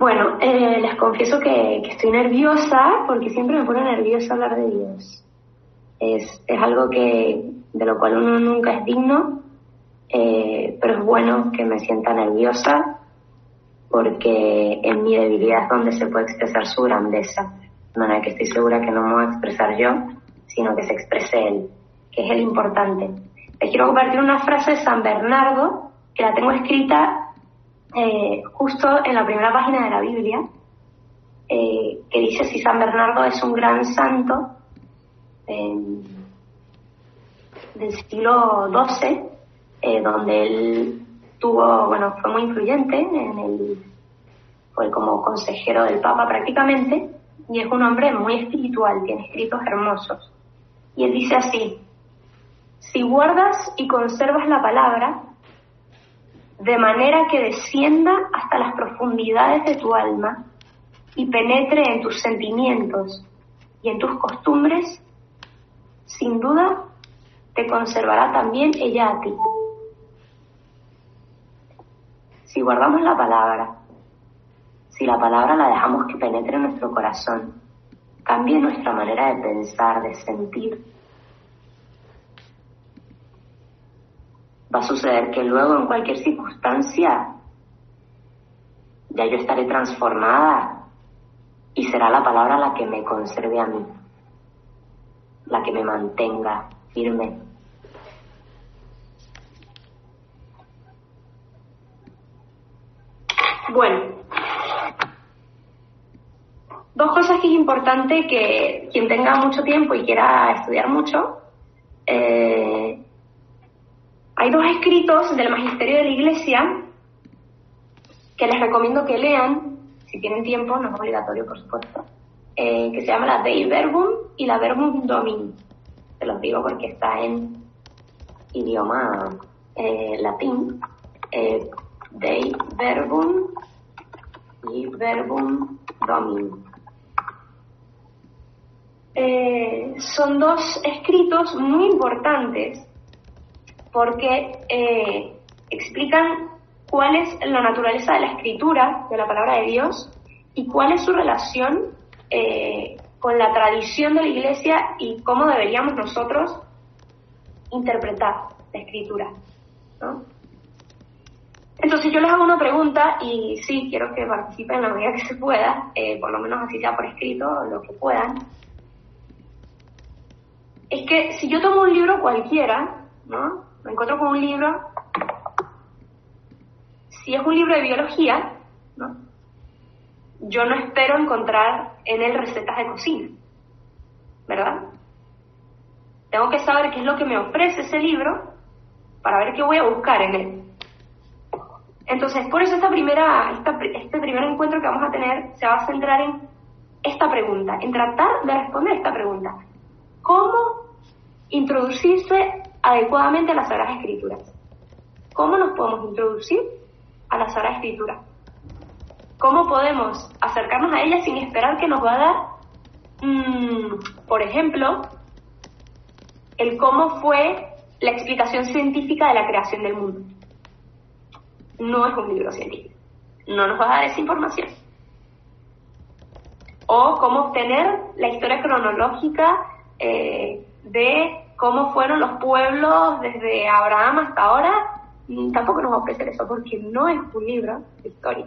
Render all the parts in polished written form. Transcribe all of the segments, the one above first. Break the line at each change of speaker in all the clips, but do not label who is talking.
Bueno, les confieso que estoy nerviosa porque siempre me pone nerviosa hablar de Dios. Es algo de lo cual uno nunca es digno, pero es bueno que me sienta nerviosa porque en mi debilidad es donde se puede expresar su grandeza. De manera que estoy segura que no me voy a expresar yo, sino que se exprese Él, que es el importante. Les quiero compartir una frase de San Bernardo, que la tengo escrita justo en la primera página de la Biblia, que dice: si San Bernardo es un gran santo del siglo XII, donde él fue muy influyente, fue como consejero del Papa prácticamente, y es un hombre muy espiritual, tiene escritos hermosos. Y él dice así: si guardas y conservas la palabra, de manera que descienda hasta las profundidades de tu alma y penetre en tus sentimientos y en tus costumbres, sin duda te conservará también ella a ti. Si guardamos la palabra, si la palabra la dejamos que penetre en nuestro corazón, cambie nuestra manera de pensar, de sentir, va a suceder que luego en cualquier circunstancia ya yo estaré transformada y será la palabra la que me conserve a mí, la que me mantenga firme. Bueno, dos cosas que es importante que quien tenga mucho tiempo y quiera estudiar mucho, hay dos escritos del Magisterio de la Iglesia que les recomiendo que lean, si tienen tiempo, no es obligatorio por supuesto, que se llama la Dei Verbum y la Verbum Domini. Se los digo porque está en idioma latín, Dei Verbum y Verbum Domini. Son dos escritos muy importantes porque explican cuál es la naturaleza de la escritura, de la palabra de Dios, y cuál es su relación con la tradición de la Iglesia y cómo deberíamos nosotros interpretar la escritura, ¿no? Entonces yo les hago una pregunta y sí, quiero que participen en la medida que se pueda, por lo menos así sea por escrito, lo que puedan. Es que si yo tomo un libro cualquiera, ¿no? Me encuentro con un libro, si es un libro de biología, ¿no? Yo no espero encontrar en él recetas de cocina, ¿verdad? Tengo que saber qué es lo que me ofrece ese libro para ver qué voy a buscar en él. Entonces, por eso este primer encuentro que vamos a tener se va a centrar en esta pregunta, en tratar de responder esta pregunta. ¿Cómo introducirse adecuadamente a las Sagradas Escrituras? ¿Cómo nos podemos introducir a las Sagradas Escrituras? ¿Cómo podemos acercarnos a ellas sin esperar que nos va a dar, por ejemplo, el cómo fue la explicación científica de la creación del mundo? No es un libro científico, no nos va a dar esa información. O cómo obtener la historia cronológica de cómo fueron los pueblos desde Abraham hasta ahora, tampoco nos va a ofrecer eso, porque no es un libro de historia.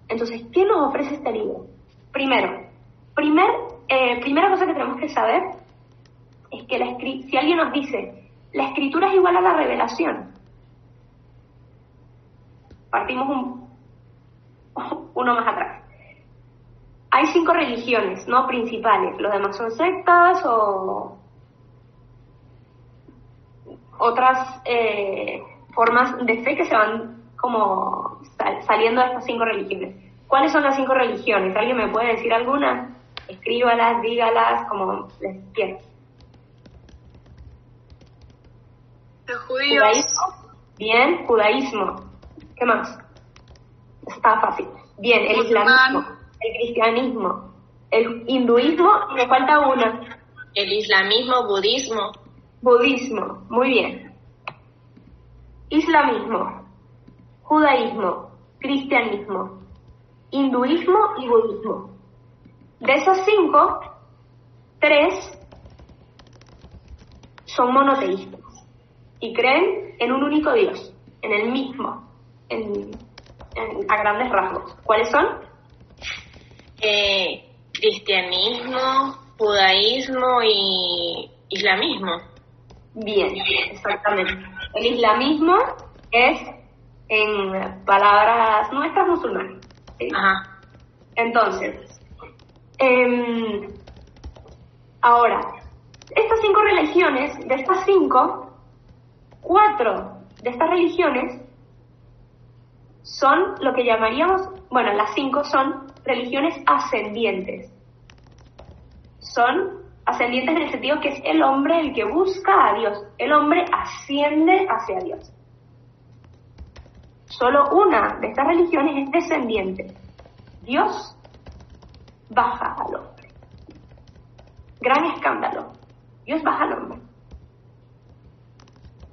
Entonces, ¿qué nos ofrece este libro? Primera cosa que tenemos que saber es que si alguien nos dice, la escritura es igual a la revelación, partimos uno más atrás. Hay 5 religiones, ¿no?, principales. Los demás son sectas o otras formas de fe que se van como saliendo de estas 5 religiones. ¿Cuáles son las 5 religiones? ¿Alguien me puede decir alguna? Escríbalas, dígalas, como les quiera.
Los judíos.
Judaísmo. Bien, judaísmo. ¿Qué más? Está fácil. Bien, el islamismo, el cristianismo, el hinduismo, y me falta una.
El islamismo, budismo.
Budismo, muy bien. Islamismo, judaísmo, cristianismo, hinduismo y budismo. De esos 5, 3 son monoteístas y creen en un único Dios, en el mismo, a grandes rasgos. ¿Cuáles son?
Cristianismo, judaísmo y islamismo.
Bien, exactamente. El islamismo es, en palabras nuestras, musulmán, ¿sí?
Ajá.
Entonces, ahora, estas 5 religiones, de estas 5, 4 de estas religiones son lo que llamaríamos, bueno, las 5 son religiones ascendientes. Son ascendientes en el sentido que es el hombre el que busca a Dios, el hombre asciende hacia Dios. Solo una de estas religiones es descendiente. Dios baja al hombre. Gran escándalo. Dios baja al hombre.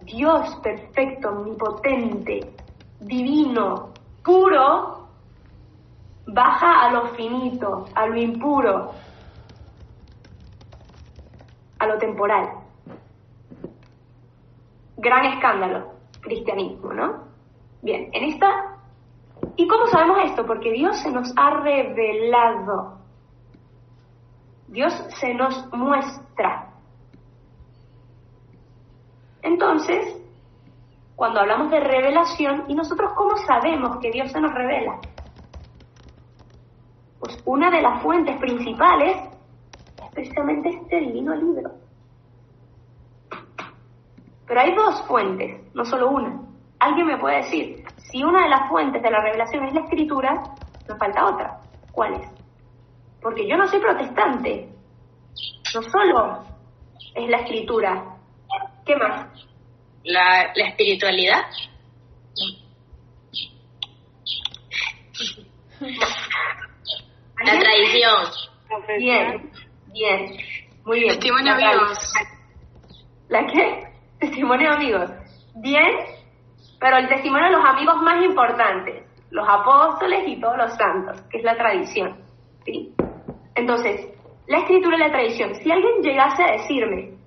Dios perfecto, omnipotente, divino, puro, baja a lo finito, a lo impuro, a lo temporal. Gran escándalo, cristianismo, ¿no? Bien, en esta... ¿Y cómo sabemos esto? Porque Dios se nos ha revelado. Dios se nos muestra. Entonces, cuando hablamos de revelación, ¿y nosotros cómo sabemos que Dios se nos revela? Pues una de las fuentes principales es precisamente este divino libro. Pero hay 2 fuentes, no solo una. Alguien me puede decir, si una de las fuentes de la revelación es la Escritura, nos falta otra. ¿Cuál es? Porque yo no soy protestante. No solo es la Escritura. ¿Qué más?
La espiritualidad. La tradición.
Bien, muy bien.
Testimonio amigos.
¿La qué? Testimonio amigos. Bien, pero el testimonio de los amigos más importantes, los apóstoles y todos los santos, que es la tradición. ¿Sí? Entonces, la Escritura y la tradición. Si alguien llegase a decirme,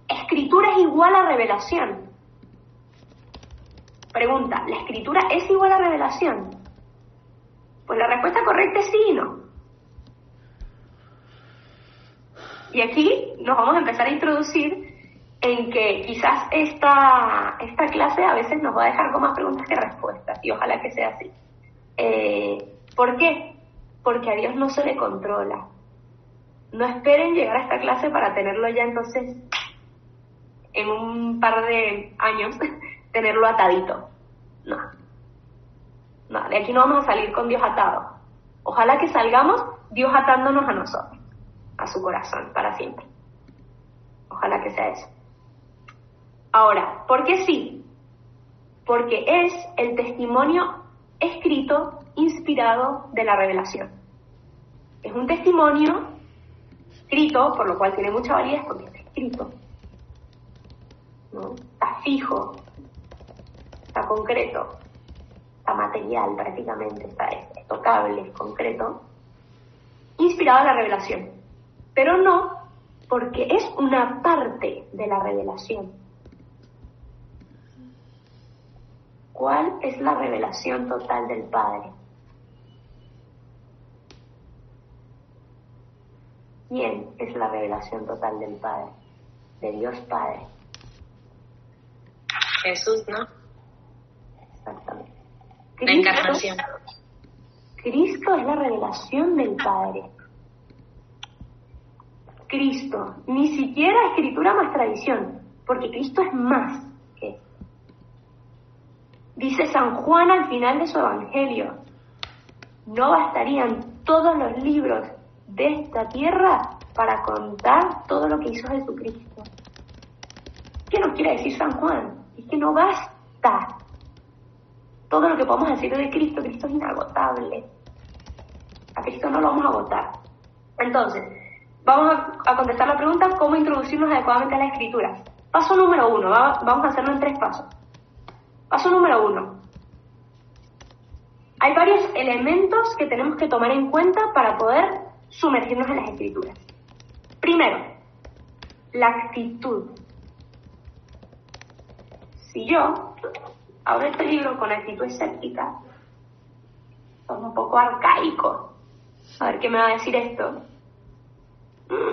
Escritura es igual a revelación. Pregunta, ¿la Escritura es igual a revelación? Pues la respuesta correcta es sí y no. Y aquí nos vamos a empezar a introducir en que quizás esta clase a veces nos va a dejar con más preguntas que respuestas, y ojalá que sea así. ¿Por qué? Porque a Dios no se le controla. No esperen llegar a esta clase para tenerlo ya entonces, en un par de años, tenerlo atadito. No, de aquí no vamos a salir con Dios atado. Ojalá que salgamos Dios atándonos a nosotros, a su corazón, para siempre. Ojalá que sea eso. Ahora, ¿por qué sí? Porque es el testimonio escrito, inspirado de la revelación. Es un testimonio escrito, por lo cual tiene mucha validez porque está escrito, ¿no? Está fijo, está concreto, está material prácticamente, es tocable, es concreto, inspirado en la revelación. Pero no porque es una parte de la revelación. ¿Cuál es la revelación total del Padre? ¿Quién es la revelación total del Padre? De Dios Padre.
Jesús, ¿no?
Exactamente.
La encarnación.
Cristo es la revelación del Padre. Cristo, ni siquiera Escritura más tradición, porque Cristo es más que esto. Dice San Juan al final de su Evangelio, no bastarían todos los libros de esta tierra para contar todo lo que hizo Jesucristo. ¿Qué nos quiere decir San Juan? Es que no basta. Todo lo que podemos decir de Cristo, Cristo es inagotable. A Cristo no lo vamos a agotar. Entonces, vamos a contestar la pregunta, ¿cómo introducirnos adecuadamente a las Escrituras? Paso número 1, vamos a hacerlo en 3 pasos. Paso número 1. Hay varios elementos que tenemos que tomar en cuenta para poder sumergirnos en las escrituras. Primero, la actitud. Si yo abro este libro con actitud escéptica, es un poco arcaico. A ver qué me va a decir esto.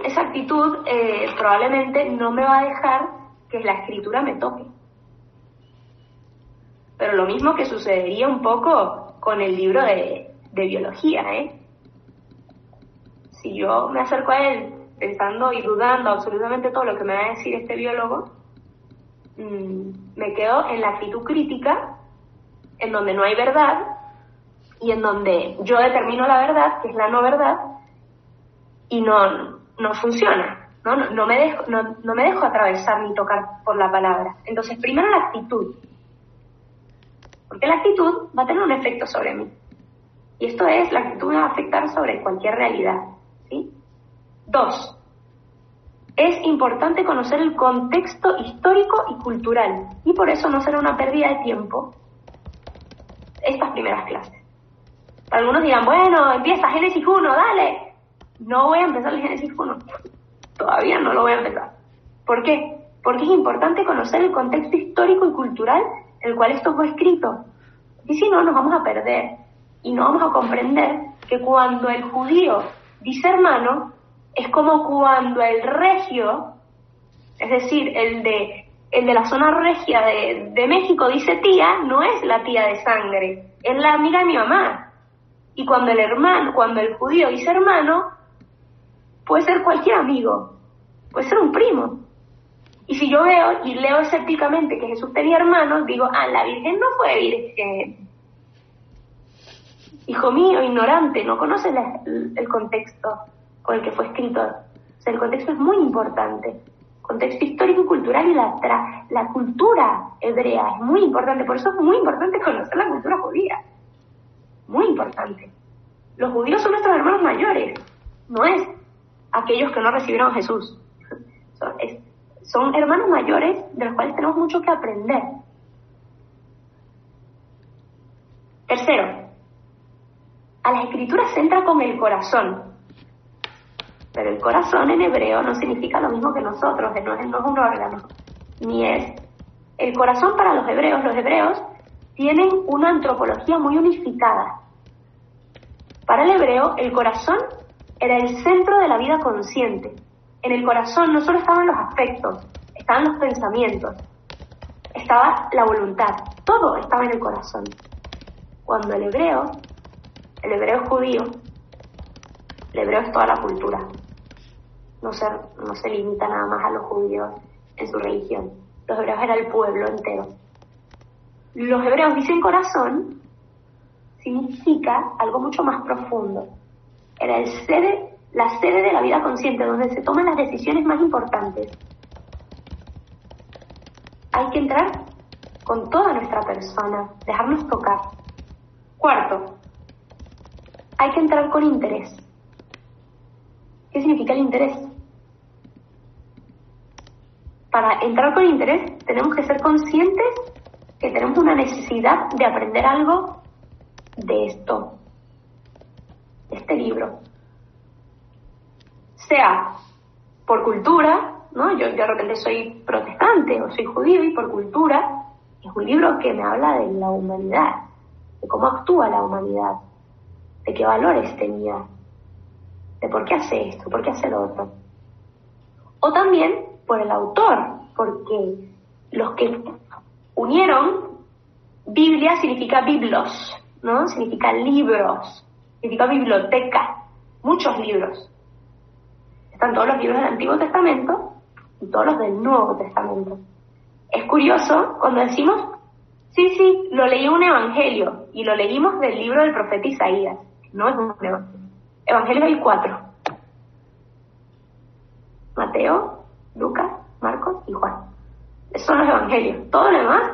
Esa actitud probablemente no me va a dejar que la escritura me toque. Pero lo mismo que sucedería un poco con el libro de biología, Si yo me acerco a él pensando y dudando absolutamente todo lo que me va a decir este biólogo, me quedo en la actitud crítica, en donde no hay verdad, y en donde yo determino la verdad, que es la no verdad, y no funciona, no me dejo atravesar ni tocar por la palabra. Entonces, primero la actitud, porque la actitud va a tener un efecto sobre mí, y esto es, la actitud me va a afectar sobre cualquier realidad, ¿sí? 2, es importante conocer el contexto histórico y cultural, y por eso no será una pérdida de tiempo estas primeras clases. Algunos dirán, bueno, empieza Génesis 1, dale. No voy a empezar el Génesis 1. Todavía no lo voy a empezar. ¿Por qué? Porque es importante conocer el contexto histórico y cultural en el cual esto fue escrito. Y si no, nos vamos a perder. Y no vamos a comprender que cuando el judío dice hermano, es como cuando el regio, es decir, el de la zona regia de México dice tía, no es la tía de sangre, es la amiga de mi mamá. Y cuando el judío dice hermano, puede ser cualquier amigo, puede ser un primo. Y si yo veo y leo escépticamente que Jesús tenía hermanos, digo, la Virgen no fue virgen. Hijo mío, ignorante, no conoces el contexto con el que fue escrito. O sea, el contexto es muy importante. Contexto histórico y cultural, y la cultura hebrea es muy importante. Por eso es muy importante conocer la cultura judía. Muy importante. Los judíos son nuestros hermanos mayores, no es aquellos que no recibieron a Jesús. Son hermanos mayores de los cuales tenemos mucho que aprender. Tercero, a las escrituras se entra con el corazón. Pero el corazón en hebreo no significa lo mismo que nosotros, no es un órgano, ni es. El corazón para los hebreos tienen una antropología muy unificada. Para el hebreo, el corazón era el centro de la vida consciente. En el corazón no solo estaban los afectos, estaban los pensamientos, estaba la voluntad, todo estaba en el corazón. Cuando el hebreo es judío, el hebreo es toda la cultura. No se limita nada más a los judíos en su religión. Los hebreos era el pueblo entero. Los hebreos dicen corazón, significa algo mucho más profundo. Era la sede de la vida consciente, donde se toman las decisiones más importantes. Hay que entrar con toda nuestra persona, dejarnos tocar. Cuarto, hay que entrar con interés. ¿Qué significa el interés? Para entrar con interés tenemos que ser conscientes que tenemos una necesidad de aprender algo de esto, de este libro. Sea por cultura, ¿no? Yo de repente soy protestante o soy judío y por cultura es un libro que me habla de la humanidad, de cómo actúa la humanidad, de qué valores tenía, de por qué hace esto, por qué hace lo otro. O también por el autor, porque los que unieron, Biblia significa biblos, ¿no? Significa libros, significa biblioteca, muchos libros. Están todos los libros del Antiguo Testamento y todos los del Nuevo Testamento. Es curioso cuando decimos, sí, lo leí un evangelio, y lo leímos del libro del profeta Isaías. No es un evangelio. Evangelio hay 4. Mateo, Lucas, Marcos y Juan. Esos son los evangelios. Todo lo demás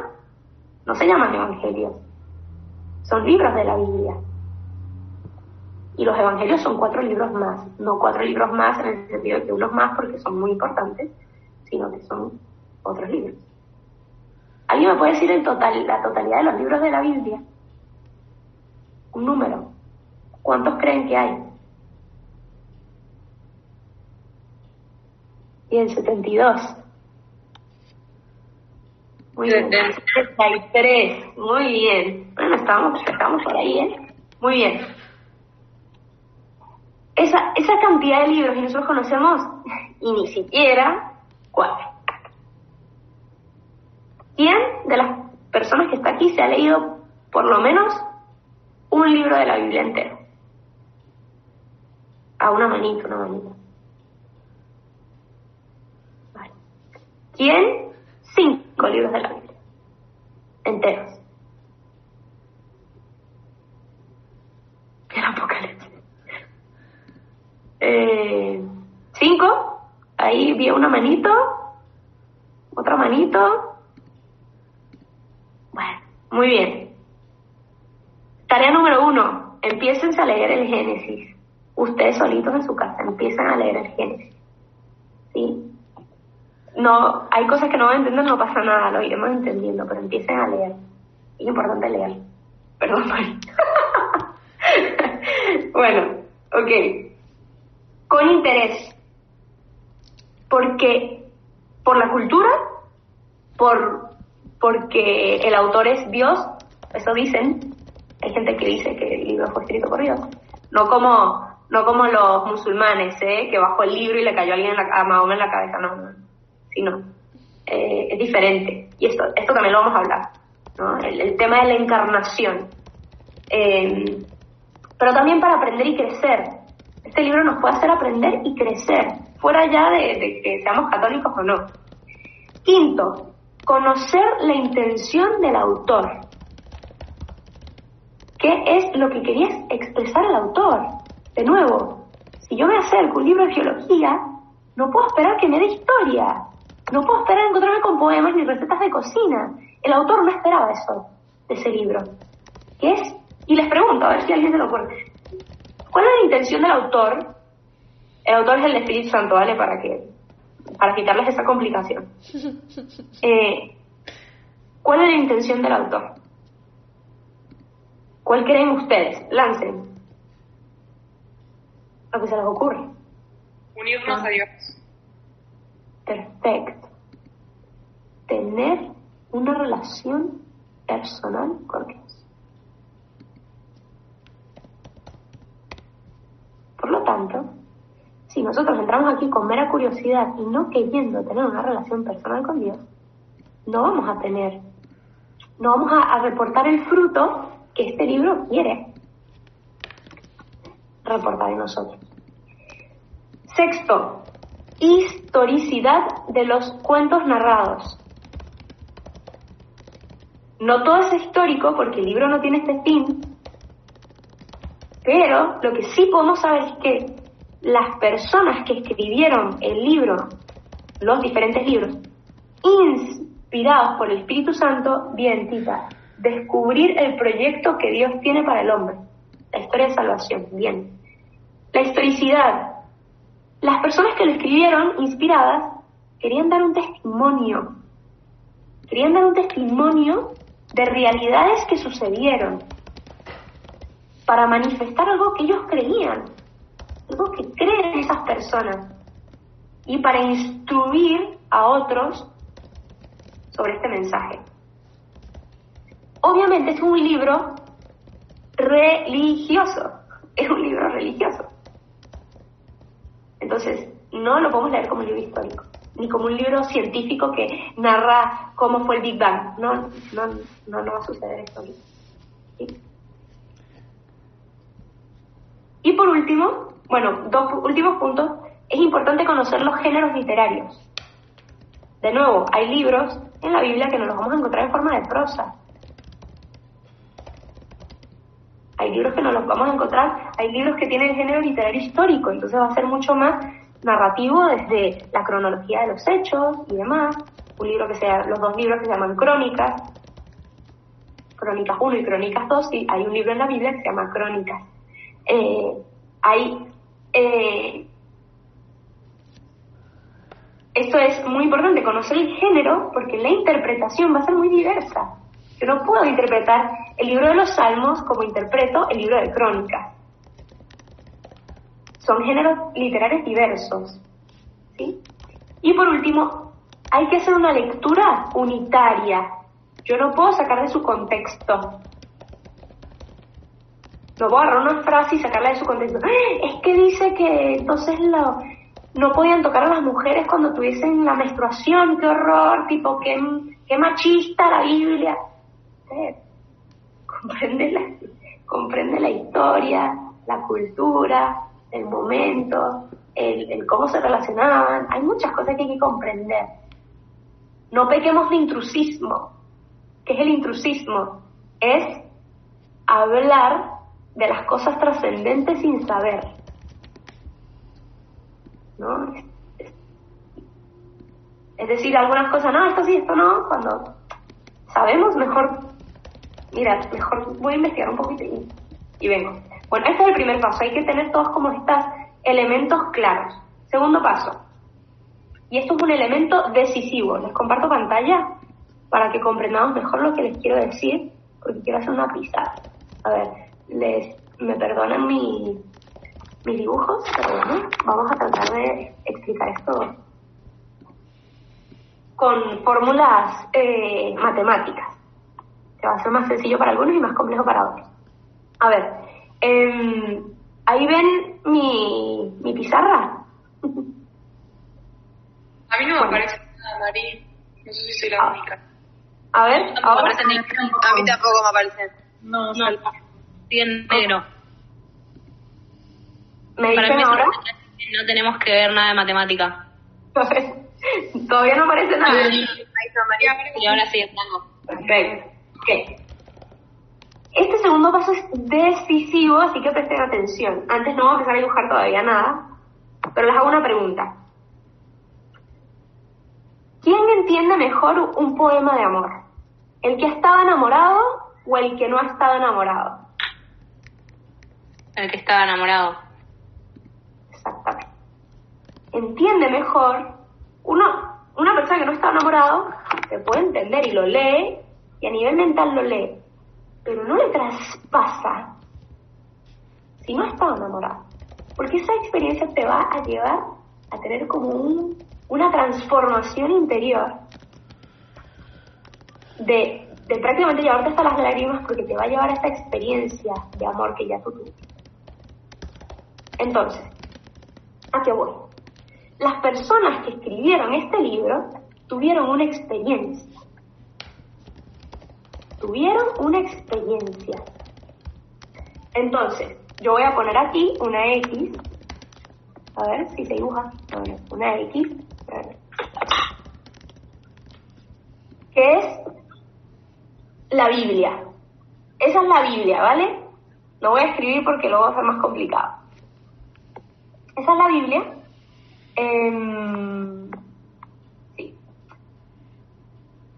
no se llaman evangelios. Son libros de la Biblia. Y los evangelios son 4 libros más. No 4 libros más en el sentido de que unos más porque son muy importantes, sino que son otros libros. ¿Alguien me puede decir la totalidad de los libros de la Biblia? un número. ¿Cuántos creen que hay? Bien, 72. Muy bien. 73. Muy bien. Bueno, estamos por ahí, ¿eh? Muy bien. Esa cantidad de libros, y nosotros conocemos, y ni siquiera 4. ¿Quién de las personas que está aquí se ha leído por lo menos un libro de la Biblia entero? Una manito. Vale. ¿Quién? 5 libros de la Biblia enteros. El Apocalipsis. 5. Ahí vi una manito, otra manito. Bueno, muy bien. Tarea número 1. Empiécense a leer el Génesis. Ustedes solitos en su casa empiezan a leer el Génesis. ¿Sí? No, hay cosas que no van a entender, no pasa nada, lo iremos entendiendo, pero empiecen a leer. Es importante leer. Perdón, Mari. Bueno, ok. Con interés. Porque, por la cultura, porque el autor es Dios, eso dicen. Hay gente que dice que el libro fue escrito por Dios. No como los musulmanes, que bajó el libro y le cayó a alguien a Mahoma en la cabeza, no. Sino, es diferente. Y esto también lo vamos a hablar, ¿no? El tema de la encarnación. Pero también para aprender y crecer. Este libro nos puede hacer aprender y crecer, fuera ya de que seamos católicos o no. 5, conocer la intención del autor. ¿Qué es lo que quería expresar el autor? De nuevo, si yo me acerco a un libro de geología, no puedo esperar que me dé historia. No puedo esperar encontrarme con poemas ni recetas de cocina. El autor no esperaba eso de ese libro. ¿Qué es? Y les pregunto, a ver si alguien se lo acuerda. ¿Cuál es la intención del autor? El autor es el Espíritu Santo, ¿vale? Para quitarles esa complicación. ¿Cuál es la intención del autor? ¿Cuál creen ustedes? Lancen. Lo que se les ocurre.
Unirnos a Dios.
Perfecto. Tener una relación personal con Dios. Por lo tanto, si nosotros entramos aquí con mera curiosidad y no queriendo tener una relación personal con Dios, no vamos a reportar el fruto que este libro quiere reportar en nosotros. 6, historicidad de los cuentos narrados. No todo es histórico porque el libro no tiene este fin, pero lo que sí podemos saber es que las personas que escribieron el libro, los diferentes libros, inspirados por el Espíritu Santo, bien, Tita, descubrir el proyecto que Dios tiene para el hombre, la historia de salvación, bien. La historicidad. Las personas que lo escribieron, inspiradas, querían dar un testimonio de realidades que sucedieron, para manifestar algo que ellos creían, algo que creen esas personas, y para instruir a otros sobre este mensaje. Obviamente es un libro religioso, Entonces, no lo podemos leer como un libro histórico, ni como un libro científico que narra cómo fue el Big Bang. No va a suceder esto aquí. ¿Sí? Y por último, 2 últimos puntos, es importante conocer los géneros literarios. De nuevo, hay libros en la Biblia que nos los vamos a encontrar en forma de prosa. Hay libros que nos los vamos a encontrar, hay libros que tienen el género literario histórico, entonces va a ser mucho más narrativo desde la cronología de los hechos y demás. Los 2 libros que se llaman Crónicas 1 y Crónicas 2, y hay un libro en la Biblia que se llama Crónicas. Esto es muy importante, conocer el género, porque la interpretación va a ser muy diversa. Yo no puedo interpretar el libro de los Salmos como interpreto el libro de Crónicas. Son géneros literarios diversos, ¿sí? Y por último, hay que hacer una lectura unitaria. Yo no puedo sacar de su contexto. No puedo agarrar una frase y sacarla de su contexto. Es que dice que entonces no podían tocar a las mujeres cuando tuviesen la menstruación. ¡Qué horror! Tipo, qué machista la Biblia. Comprende la historia, la cultura, el momento, el cómo se relacionaban. Hay muchas cosas que hay que comprender. No pequemos de intrusismo. ¿Qué es el intrusismo? Es hablar de las cosas trascendentes sin saber, ¿no? Es decir, algunas cosas, no, esto sí, esto no, cuando sabemos, mejor voy a investigar un poquito y vengo. Bueno, este es el primer paso, hay que tener todos como estos elementos claros. Segundo paso, y esto es un elemento decisivo, les comparto pantalla para que comprendamos mejor lo que les quiero decir, porque quiero hacer una pizarra. A ver, me perdonan mis dibujos, pero bueno, vamos a tratar de explicar esto con fórmulas matemáticas, que va a ser más sencillo para algunos y más complejo para otros. A ver, ahí ven mi pizarra.
A mí no me aparece nada, Mari. No sé si soy la única.
A ver, ahora.
A mí tampoco me aparece.
No.
Sí, en negro.
¿Me dicen ahora?
No tenemos que ver nada de matemática.
Todavía no aparece nada.
Ahí está, María. Y ahora sí, estamos.
Perfecto. Okay. Este segundo paso es decisivo, así que presten atención. Antes no voy a empezar a dibujar todavía nada, pero les hago una pregunta. ¿Quién entiende mejor un poema de amor? ¿El que estaba enamorado o el que no ha estado enamorado?
El que estaba enamorado.
Exactamente. Entiende mejor una persona que no está enamorado, se puede entender y lo lee, y a nivel mental lo lee, pero no le traspasa si no ha estado enamorado, porque esa experiencia te va a llevar a tener como una transformación interior de prácticamente llevarte hasta las lágrimas, porque te va a llevar a esta experiencia de amor que ya tú tuviste. Entonces, ¿a qué voy? Las personas que escribieron este libro tuvieron una experiencia. Entonces, yo voy a poner aquí una X. A ver si se dibuja. Bueno, una X. Que es la Biblia. Esa es la Biblia, ¿vale? Lo voy a escribir porque luego va a ser más complicado. Esa es la Biblia. Sí.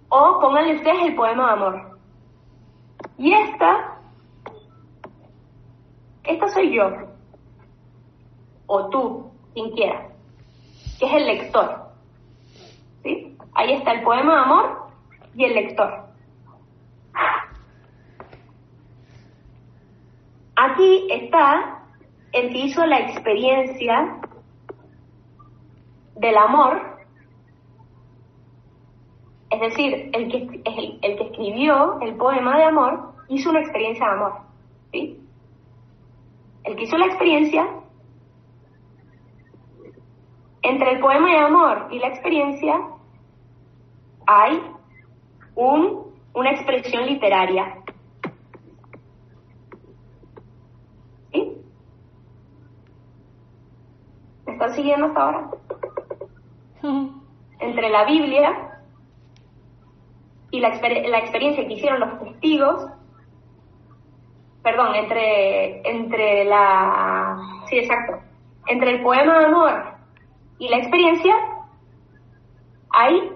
O pónganle ustedes el poema de amor. Y esta soy yo. O tú, quien quiera. Que es el lector. ¿Sí? Ahí está el poema de amor y el lector. Aquí está el que hizo la experiencia del amor, es decir, el que escribió el poema de amor hizo una experiencia de amor, ¿sí? El que hizo la experiencia, entre el poema de amor y la experiencia hay una expresión literaria. ¿Sí? ¿Me están siguiendo hasta ahora? Entre la Biblia y la experiencia que hicieron los testigos, perdón, entre el poema de amor y la experiencia, ahí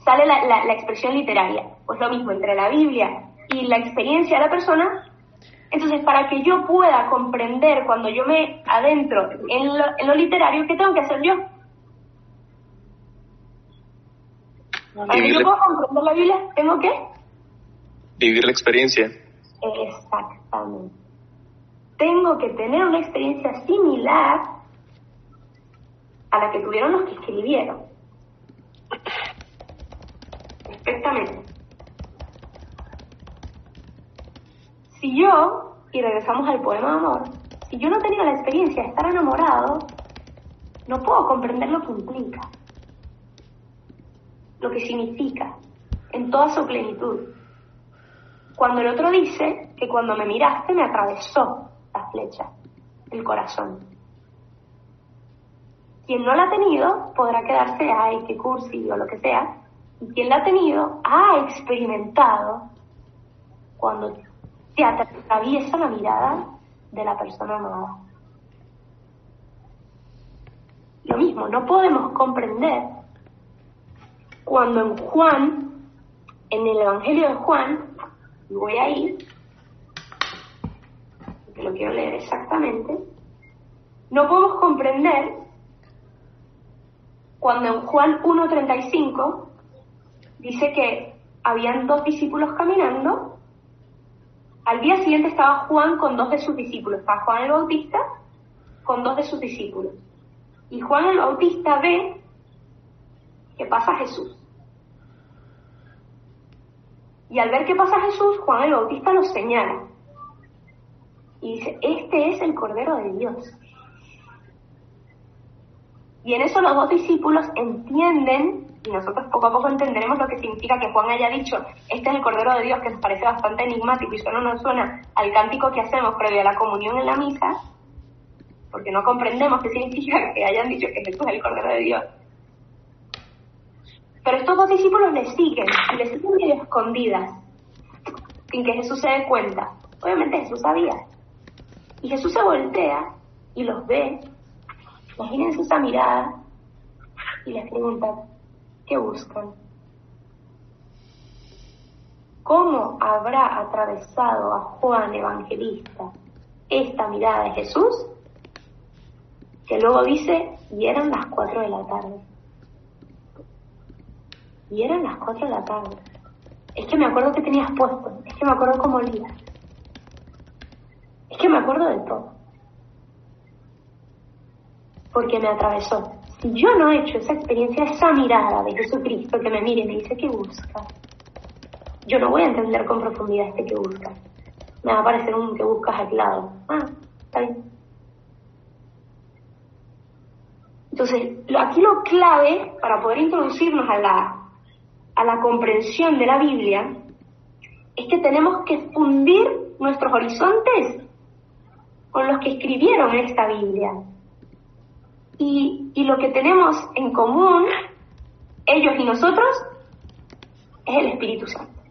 sale la expresión literaria. Pues lo mismo, entre la Biblia y la experiencia de la persona. Entonces, para que yo pueda comprender cuando yo me adentro en lo literario, ¿qué tengo que hacer yo? Para que yo pueda comprender la Biblia, ¿tengo que?
vivir la experiencia.
Exactamente. Tengo que tener una experiencia similar a la que tuvieron los que escribieron. Perfectamente. Si yo, y regresamos al poema de amor, si yo no he tenido la experiencia de estar enamorado, no puedo comprender lo que implica, lo que significa, en toda su plenitud. Cuando el otro dice que cuando me miraste me atravesó la flecha, el corazón. Quien no la ha tenido podrá quedarse, ay, qué cursi o lo que sea, y quien la ha tenido ha experimentado cuando te atraviesa la mirada de la persona amada. Lo mismo, no podemos comprender cuando en Juan, en el Evangelio de Juan, y voy a ir, que lo quiero leer exactamente, no podemos comprender cuando en Juan 1:35 dice que habían 2 discípulos caminando. Al día siguiente estaba Juan con 2 de sus discípulos, estaba Juan el Bautista con 2 de sus discípulos, y Juan el Bautista ve que pasa Jesús. Y al ver que pasa Jesús, Juan el Bautista lo señala. Y dice, este es el Cordero de Dios. Y en eso los 2 discípulos entienden, y nosotros poco a poco entenderemos lo que significa que Juan haya dicho, este es el Cordero de Dios, que nos parece bastante enigmático y solo nos suena al cántico que hacemos previo a la comunión en la misa, porque no comprendemos qué significa que hayan dicho que Jesús es el Cordero de Dios. Pero estos 2 discípulos le siguen, y le siguen medio escondidas, sin que Jesús se dé cuenta. Obviamente Jesús sabía. Y Jesús se voltea y los ve, imagínense esa mirada, y les pregunta, ¿qué buscan? ¿Cómo habrá atravesado a Juan Evangelista esta mirada de Jesús? Que luego dice, y eran las 4 de la tarde. Y eran las 4 de la tarde. Es que me acuerdo que tenías puesto, es que me acuerdo cómo olías. Es que me acuerdo de todo. Porque me atravesó. Si yo no he hecho esa experiencia, esa mirada de Jesucristo que me mire y me dice, ¿qué busca? Yo no voy a entender con profundidad este que busca. Me va a parecer un que buscas aislado. Ah, está bien. Entonces, aquí lo clave para poder introducirnos a la comprensión de la Biblia es que tenemos que fundir nuestros horizontes con los que escribieron esta Biblia. Y lo que tenemos en común, ellos y nosotros, es el Espíritu Santo.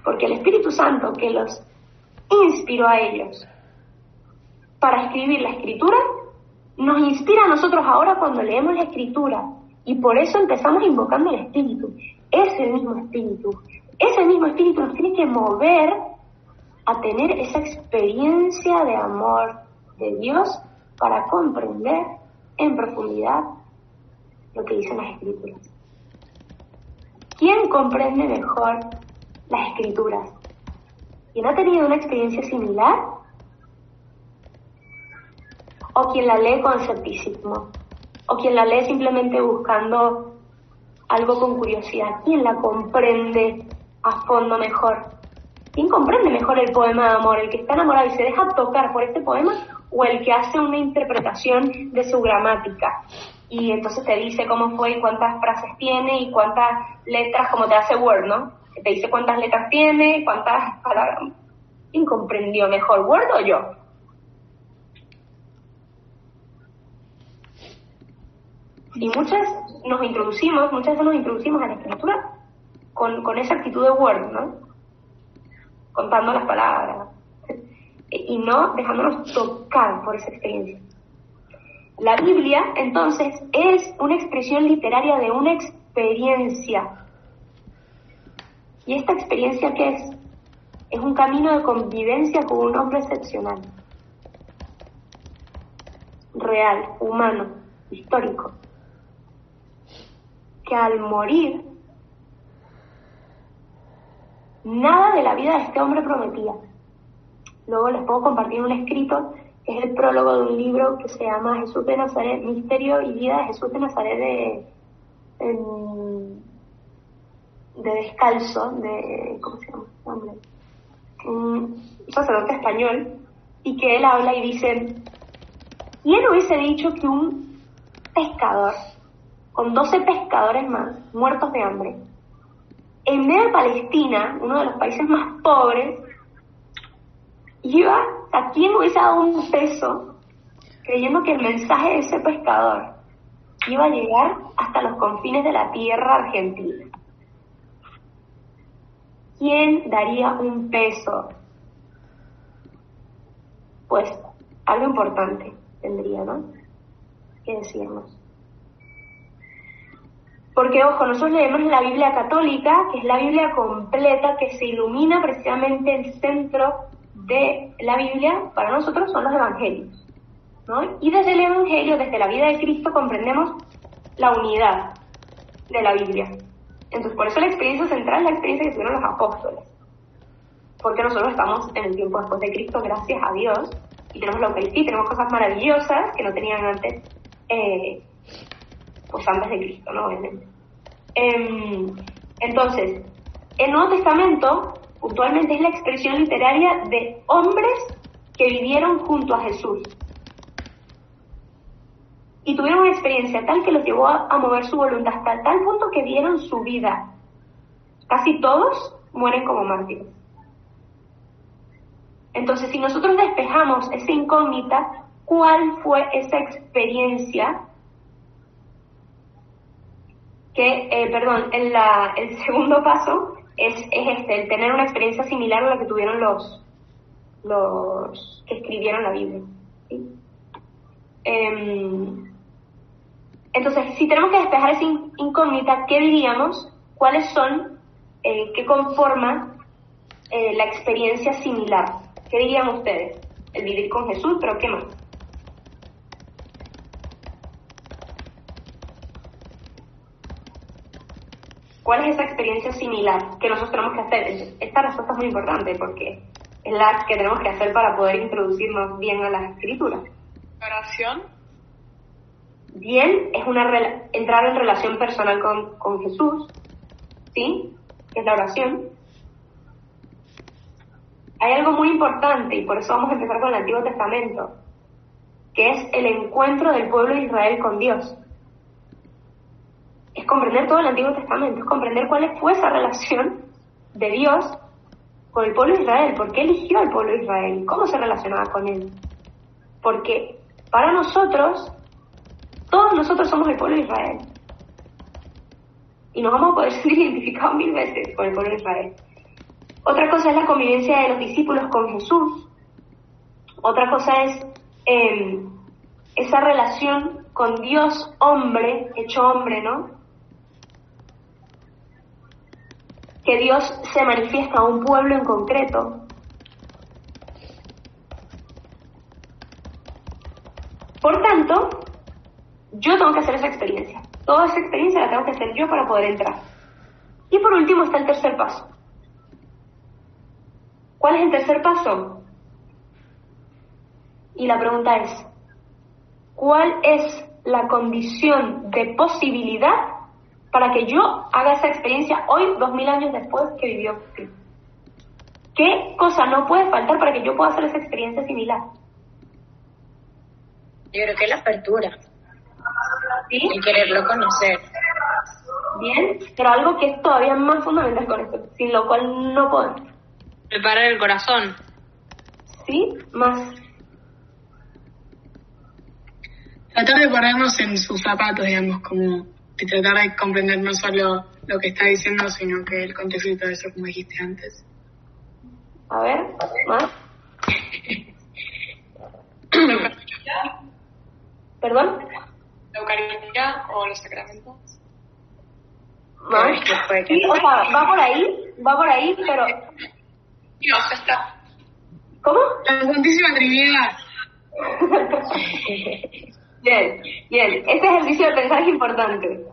Porque el Espíritu Santo que los inspiró a ellos para escribir la Escritura, nos inspira a nosotros ahora cuando leemos la Escritura. Y por eso empezamos invocando el Espíritu. Ese mismo Espíritu nos tiene que mover a tener esa experiencia de amor de Dios para comprender en profundidad lo que dicen las Escrituras. ¿Quién comprende mejor las Escrituras? ¿Quién ha tenido una experiencia similar? ¿O quien la lee con escepticismo? ¿O quien la lee simplemente buscando algo con curiosidad? ¿Quién la comprende a fondo mejor? ¿Quién comprende mejor el poema de amor? ¿El que está enamorado y se deja tocar por este poema? ¿O el que hace una interpretación de su gramática? Y entonces te dice cómo fue y cuántas frases tiene y cuántas letras, como te hace Word, ¿no? Te dice cuántas letras tiene, cuántas palabras. ¿Quién comprendió mejor, Word o yo? Y muchas veces nos introducimos a la escritura con esa actitud de Word, ¿no? Contando las palabras y no dejándonos tocar por esa experiencia. La Biblia, entonces, es una expresión literaria de una experiencia. ¿Y esta experiencia qué es? Es un camino de convivencia con un hombre excepcional, real, humano, histórico, que al morir nada de la vida de este hombre prometía. Luego les puedo compartir un escrito, que es el prólogo de un libro que se llama Jesús de Nazaret, Misterio y Vida de Jesús de Nazaret de Descalzo, ¿cómo se llama? Hombre. Un sacerdote español, y que él habla y dice: ¿quién hubiese dicho que un pescador, con 12 pescadores más, muertos de hambre, en medio de Palestina, uno de los países más pobres, ¿a quién hubiese dado un peso creyendo que el mensaje de ese pescador iba a llegar hasta los confines de la tierra argentina? ¿Quién daría un peso? Pues algo importante tendría, ¿no?, que decirnos. Porque, ojo, nosotros leemos la Biblia católica, que es la Biblia completa, que se ilumina precisamente el centro de la Biblia, para nosotros son los evangelios, ¿no? Y desde el evangelio, desde la vida de Cristo, comprendemos la unidad de la Biblia. Entonces, por eso la experiencia central es la experiencia que tuvieron los apóstoles. Porque nosotros estamos en el tiempo después de Cristo, gracias a Dios, y tenemos la Eucaristía, y tenemos cosas maravillosas que no tenían antes, pues antes de Cristo, ¿no?, obviamente. Entonces, el Nuevo Testamento, puntualmente, es la expresión literaria de hombres que vivieron junto a Jesús. Y tuvieron una experiencia tal que los llevó a mover su voluntad hasta tal punto que dieron su vida. Casi todos mueren como mártires. Entonces, si nosotros despejamos esa incógnita, ¿cuál fue esa experiencia? El segundo paso es el tener una experiencia similar a la que tuvieron los que escribieron la Biblia, ¿sí? Entonces, si tenemos que despejar esa incógnita, ¿qué diríamos? ¿Cuáles son, qué conforman la experiencia similar? ¿Qué dirían ustedes? El vivir con Jesús, pero ¿qué más? ¿Cuál es esa experiencia similar que nosotros tenemos que hacer? Esta respuesta es muy importante porque es la que tenemos que hacer para poder introducirnos bien a las escrituras.
¿Oración?
Bien, es entrar en relación personal con Jesús, ¿sí? Que es la oración. Hay algo muy importante, y por eso vamos a empezar con el Antiguo Testamento, que es el encuentro del pueblo de Israel con Dios. Es comprender todo el Antiguo Testamento, es comprender cuál fue esa relación de Dios con el pueblo de Israel, por qué eligió al pueblo de Israel, cómo se relacionaba con él. Porque para nosotros, todos nosotros somos el pueblo de Israel. Y nos vamos a poder sentir identificados 1000 veces con el pueblo de Israel. Otra cosa es la convivencia de los discípulos con Jesús. Otra cosa es esa relación con Dios hombre, hecho hombre, ¿no? Que Dios se manifiesta a un pueblo en concreto. Por tanto, yo tengo que hacer esa experiencia. Toda esa experiencia la tengo que hacer yo para poder entrar. Y por último está el tercer paso. ¿Cuál es el tercer paso? Y la pregunta es, ¿cuál es la condición de posibilidad para que yo haga esa experiencia hoy, 2000 años después que vivió Cristo? ¿Qué cosa no puede faltar para que yo pueda hacer esa experiencia similar?
Yo creo que la apertura.
¿Sí?
Y quererlo conocer.
Bien, pero algo que es todavía más fundamental con esto, sin lo cual no podemos.
Preparar el corazón.
¿Sí? Más.
Tratar de ponernos en sus zapatos, digamos, como de tratar de comprender no solo lo que está diciendo, sino que el contexto y todo eso, como dijiste antes.
A ver, más. ¿Perdón?
¿La Eucaristía o los sacramentos?
Más. Sí, o sea, va por ahí, pero...
No, ya está.
¿Cómo?
La Santísima Trinidad.
Bien. Este ejercicio de pensar es importante.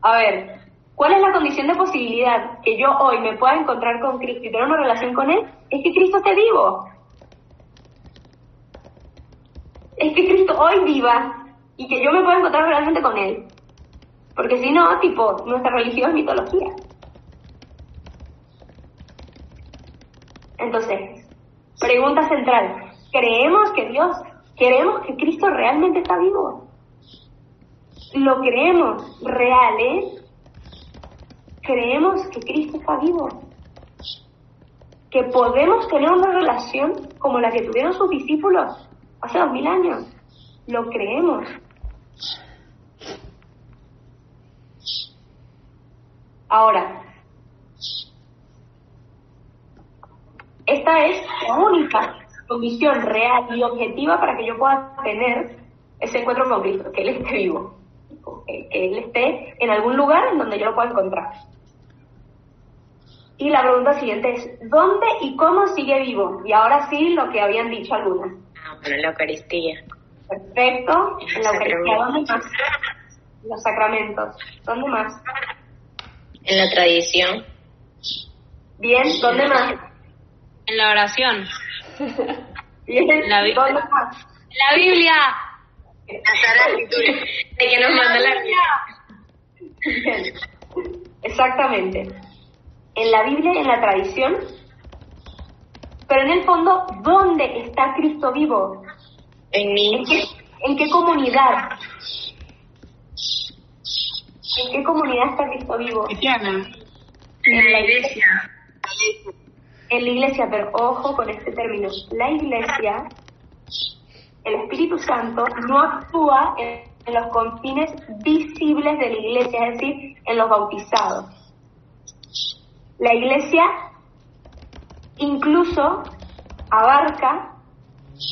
A ver, ¿Cuál es la condición de posibilidad que yo hoy me pueda encontrar con Cristo y tener una relación con Él? Es que Cristo esté vivo. Es que Cristo hoy viva y que yo me pueda encontrar realmente con Él. Porque si no, tipo, nuestra religión es mitología. Entonces, pregunta central. ¿Queremos que Cristo realmente está vivo? ¿Lo creemos real, ¿Creemos que Cristo está vivo? ¿Que podemos tener una relación como la que tuvieron sus discípulos hace 2000 años? ¿Lo creemos? Ahora, esta es la única condición real y objetiva para que yo pueda tener ese encuentro con Cristo, que Él esté vivo, que Él esté en algún lugar en donde yo lo pueda encontrar. Y la pregunta siguiente es, ¿dónde y cómo sigue vivo? Y ahora sí, lo que habían dicho algunas.
Bueno, la Eucaristía.
Perfecto. En la Eucaristía, ¿dónde más? En los sacramentos. ¿Dónde más?
En la tradición.
Bien, ¿dónde más?
En la oración.
Bien,
En la Biblia.
¿dónde más?
En la Biblia. La Sagrada Escritura. De que nos manda la Biblia.
Bien. Exactamente. En la Biblia y en la tradición. Pero en el fondo, ¿dónde está Cristo vivo?
En mí.
¿En qué comunidad? ¿En qué comunidad está Cristo vivo?
Cristiana.
En la iglesia. En la iglesia, pero ojo con este término. La iglesia, el Espíritu Santo, no actúa en los confines visibles de la iglesia, es decir, en los bautizados. La iglesia incluso abarca,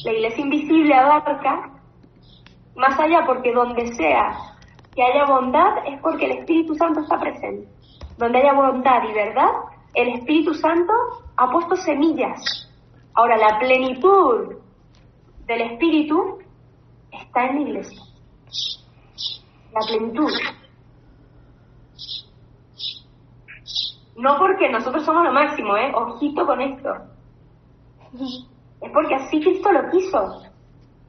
la iglesia invisible abarca más allá, porque donde sea que haya bondad es porque el Espíritu Santo está presente. Donde haya bondad y verdad, el Espíritu Santo ha puesto semillas. Ahora, la plenitud del Espíritu está en la iglesia. La plenitud. No porque nosotros somos lo máximo, ojito con esto. Es porque así Cristo lo quiso.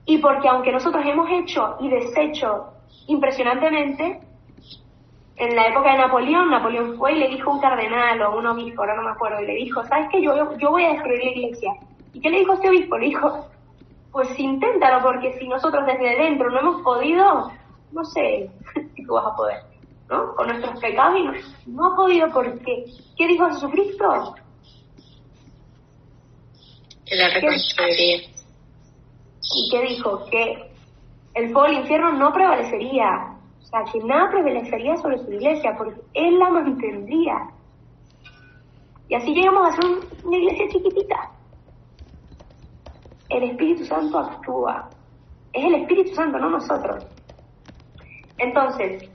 Y porque aunque nosotros hemos hecho y deshecho impresionantemente, en la época de Napoleón fue y le dijo a un cardenal o un obispo, ahora no me acuerdo, y le dijo, ¿sabes qué? Yo voy a destruir la iglesia. ¿Y qué le dijo este obispo? Le dijo, pues inténtalo, porque si nosotros desde dentro no hemos podido, no sé si tú vas a poder, ¿no? Con nuestros pecados y no ha podido, ¿por qué? ¿Qué dijo Jesucristo?
Que la reconstruiría.
¿Y qué dijo? Que el fuego del infierno no prevalecería. O sea, que nada prevalecería sobre su iglesia, porque Él la mantendría. Y así llegamos a ser una iglesia chiquitita. El Espíritu Santo actúa. Es el Espíritu Santo, no nosotros. Entonces,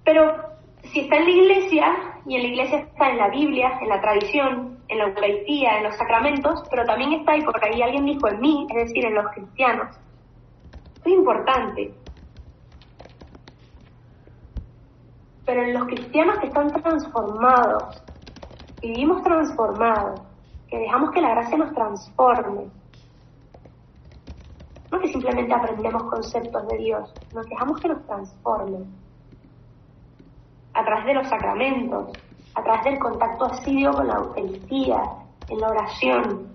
pero si está en la iglesia, y en la iglesia está en la Biblia, en la tradición, en la Eucaristía, en los sacramentos, pero también está, y porque ahí alguien dijo en mí, es decir, en los cristianos. Esto es importante. Pero en los cristianos que están transformados, que vivimos transformados, que dejamos que la gracia nos transforme, no que simplemente aprendemos conceptos de Dios, nos dejamos que nos transforme a través de los sacramentos, a través del contacto asiduo con la Eucaristía, en la oración,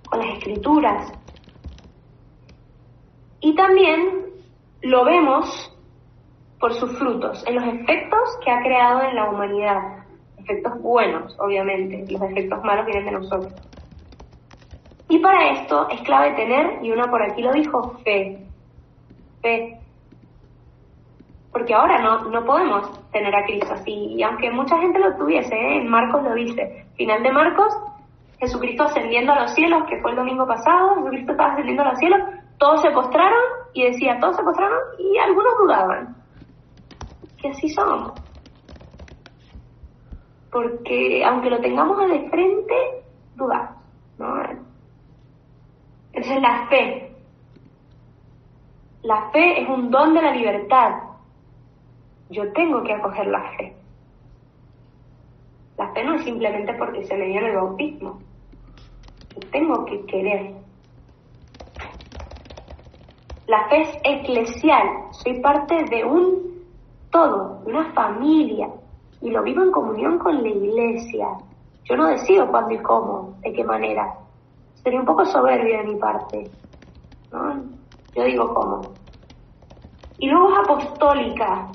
con las Escrituras. Y también lo vemos por sus frutos, en los efectos que ha creado en la humanidad. Efectos buenos, obviamente, los efectos malos vienen de nosotros. Y para esto es clave tener, y una por aquí lo dijo, fe. Fe. Porque ahora no podemos tener a Cristo así, y aunque mucha gente lo tuviese, en Marcos lo dice, final de Marcos, Jesucristo ascendiendo a los cielos, que fue el domingo pasado, Jesucristo estaba ascendiendo a los cielos, todos se postraron, y decía, todos se postraron, y algunos dudaban. Que así somos. Porque aunque lo tengamos de frente, dudamos, ¿no? Entonces la fe. La fe es un don de la libertad. yo tengo que acoger la fe. La fe no es simplemente porque se me dio en el bautismo. Yo tengo que querer. La fe es eclesial. Soy parte de un todo, de una familia. Y lo vivo en comunión con la iglesia. Yo no decido cuándo y cómo, de qué manera. Sería un poco soberbio de mi parte, ¿no? Yo digo cómo. Y luego es apostólica,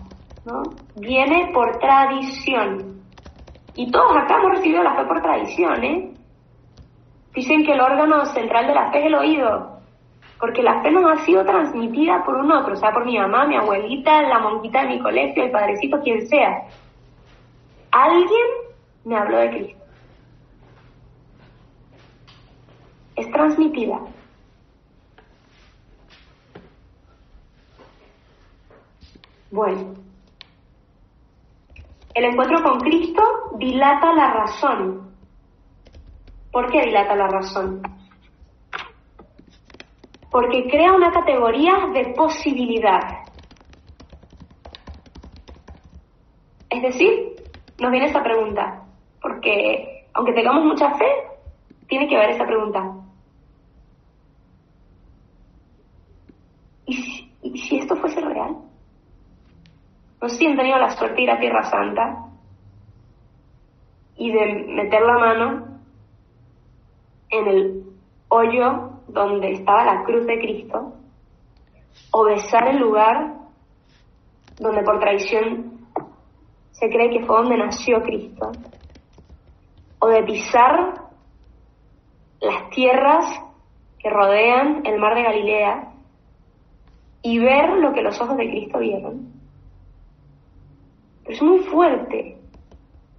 ¿no? Viene por tradición. Y todos acá hemos recibido la fe por tradición, ¿eh? Dicen que el órgano central de la fe es el oído, porque la fe nos ha sido transmitida por un otro, o sea, por mi mamá, mi abuelita, la monjita de mi colegio, el padrecito, quien sea. Alguien me habló de Cristo. Es transmitida. Bueno, el encuentro con Cristo dilata la razón. ¿Por qué dilata la razón? Porque crea una categoría de posibilidad. Es decir, nos viene esa pregunta, porque aunque tengamos mucha fe, tiene que haber esa pregunta. ¿Y si esto fuese real? No sé si han tenido la suerte de ir a Tierra Santa y de meter la mano en el hoyo donde estaba la cruz de Cristo, o besar el lugar donde por tradición se cree que fue donde nació Cristo, o de pisar las tierras que rodean el mar de Galilea y ver lo que los ojos de Cristo vieron. Pero es muy fuerte,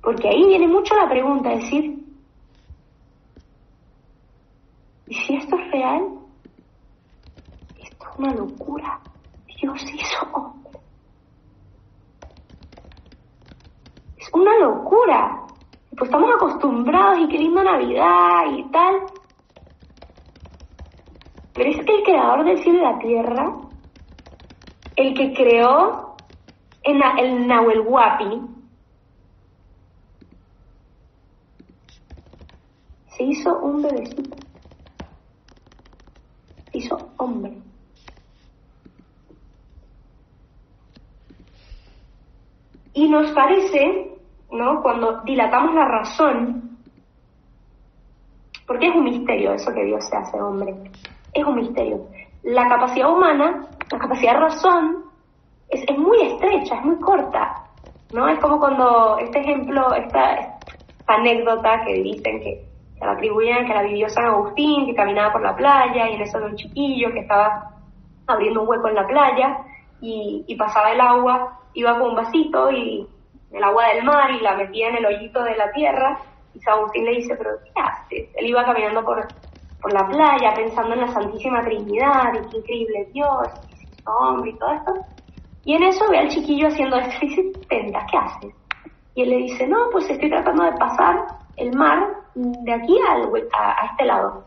porque ahí viene mucho la pregunta, es decir, ¿y si esto es real? Esto es una locura. Dios hizo hombre. Es una locura. Pues estamos acostumbrados y qué linda Navidad y tal. Pero es que el creador del cielo y la tierra, el que creó el Nahuel Huapi, se hizo un bebecito. Se hizo hombre. Y nos parece, ¿no?, cuando dilatamos la razón, porque es un misterio eso que Dios se hace hombre, es un misterio. La capacidad humana, la capacidad de razón, es muy estrecha, es muy corta, ¿no? Es como cuando este ejemplo, esta anécdota que dicen que se la atribuyen que la vivió San Agustín, que caminaba por la playa y en eso era un chiquillo que estaba abriendo un hueco en la playa y pasaba el agua, iba con un vasito y el agua del mar y la metía en el hoyito de la tierra y San Agustín le dice, ¿pero qué haces? Él iba caminando por la playa pensando en la Santísima Trinidad y qué increíble Dios, hombre y todo esto, y en eso ve al chiquillo haciendo esto y dice, Tenta, ¿qué haces? Y él le dice, no, pues estoy tratando de pasar el mar de aquí a este lado,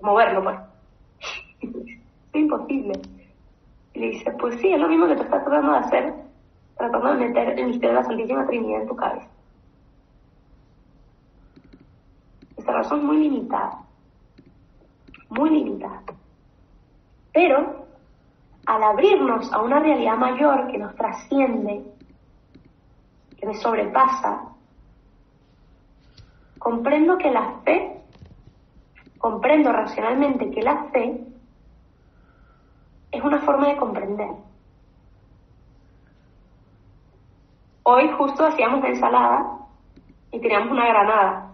moverlo pues. Es imposible. Y le dice, pues sí, es lo mismo que tú estás tratando de hacer, tratando de meter el misterio de la Santísima Trinidad en tu cabeza. Esta razón es muy limitada, pero al abrirnos a una realidad mayor que nos trasciende, que me sobrepasa, comprendo racionalmente que la fe es una forma de comprender. Hoy justo hacíamos una ensalada y teníamos una granada.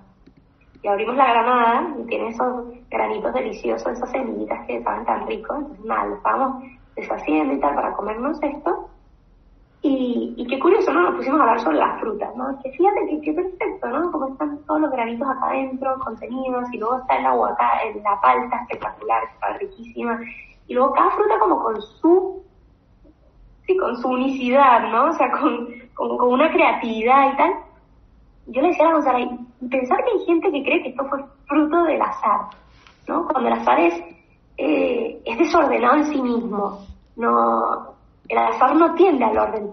Y abrimos la granada y tiene esos granitos deliciosos, esas semillitas que saben tan ricos. Entonces nada, lo estábamos deshaciendo y tal para comernos esto. Y qué curioso, ¿no? Nos pusimos a hablar sobre las frutas, ¿no? Que fíjate que perfecto, ¿no? Como están todos los granitos acá adentro, contenidos, y luego está el aguacate, la palta espectacular, que está riquísima. Y luego cada fruta como con su unicidad, ¿no? O sea, con una creatividad y tal. Yo le decía a Gonzalo, y pensar que hay gente que cree que esto fue fruto del azar, ¿no? Cuando el azar es desordenado en sí mismo, no, el azar no tiende al orden.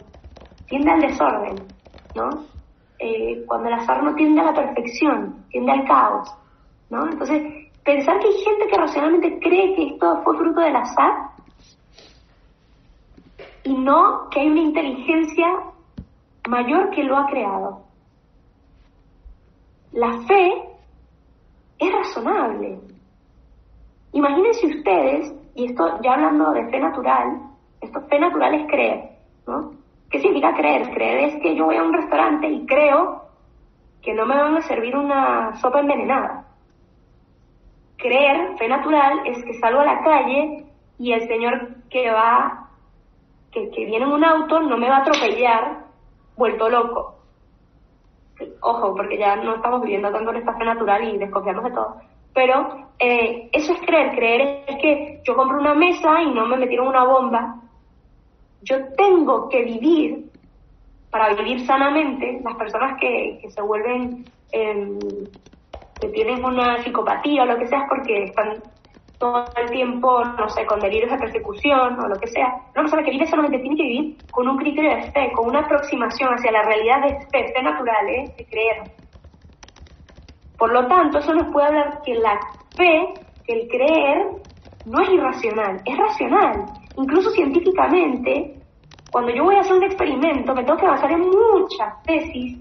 tiende al desorden, ¿no? Cuando el azar no tiende a la perfección, tiende al caos, ¿no? Entonces, pensar que hay gente que racionalmente cree que esto fue fruto del azar y no que hay una inteligencia mayor que lo ha creado. La fe es razonable. Imagínense ustedes, y esto ya hablando de fe natural, fe natural es creer, ¿no? ¿Qué significa creer? Creer es que yo voy a un restaurante y creo que no me van a servir una sopa envenenada. Creer, fe natural, es que salgo a la calle y el señor que viene en un auto no me va a atropellar vuelto loco. Ojo, porque ya no estamos viviendo tanto en esta fe natural y desconfiamos de todo. Pero eso es creer. Creer es que yo compro una mesa y no me metieron una bomba. Yo tengo que vivir, para vivir sanamente, las personas que se vuelven, que tienen una psicopatía o lo que sea, es porque están todo el tiempo, no sé, con delirios de persecución o lo que sea. Una persona que vive solamente tiene que vivir con un criterio de fe, con una aproximación hacia la realidad de fe natural, de creer. Por lo tanto, eso nos puede hablar que la fe, que el creer, no es irracional, es racional. Incluso científicamente, cuando yo voy a hacer un experimento, me tengo que basar en muchas tesis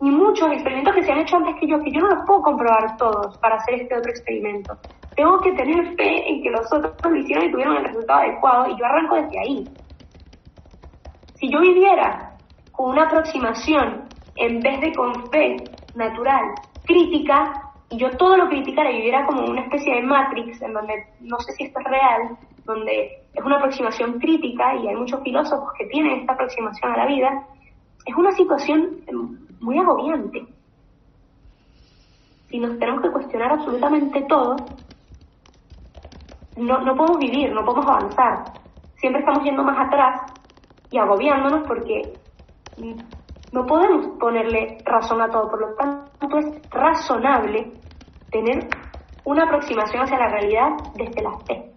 y muchos experimentos que se han hecho antes que yo no los puedo comprobar todos para hacer este otro experimento. Tengo que tener fe en que los otros lo hicieron y tuvieron el resultado adecuado, y yo arranco desde ahí. Si yo viviera con una aproximación en vez de con fe natural, crítica, y yo todo lo criticara y viviera como una especie de Matrix, en donde no sé si esto es real, donde es una aproximación crítica, y hay muchos filósofos que tienen esta aproximación a la vida, es una situación muy agobiante. Si nos tenemos que cuestionar absolutamente todo, no podemos vivir, no podemos avanzar. Siempre estamos yendo más atrás y agobiándonos porque no podemos ponerle razón a todo. Por lo tanto, es razonable tener una aproximación hacia la realidad desde la fe.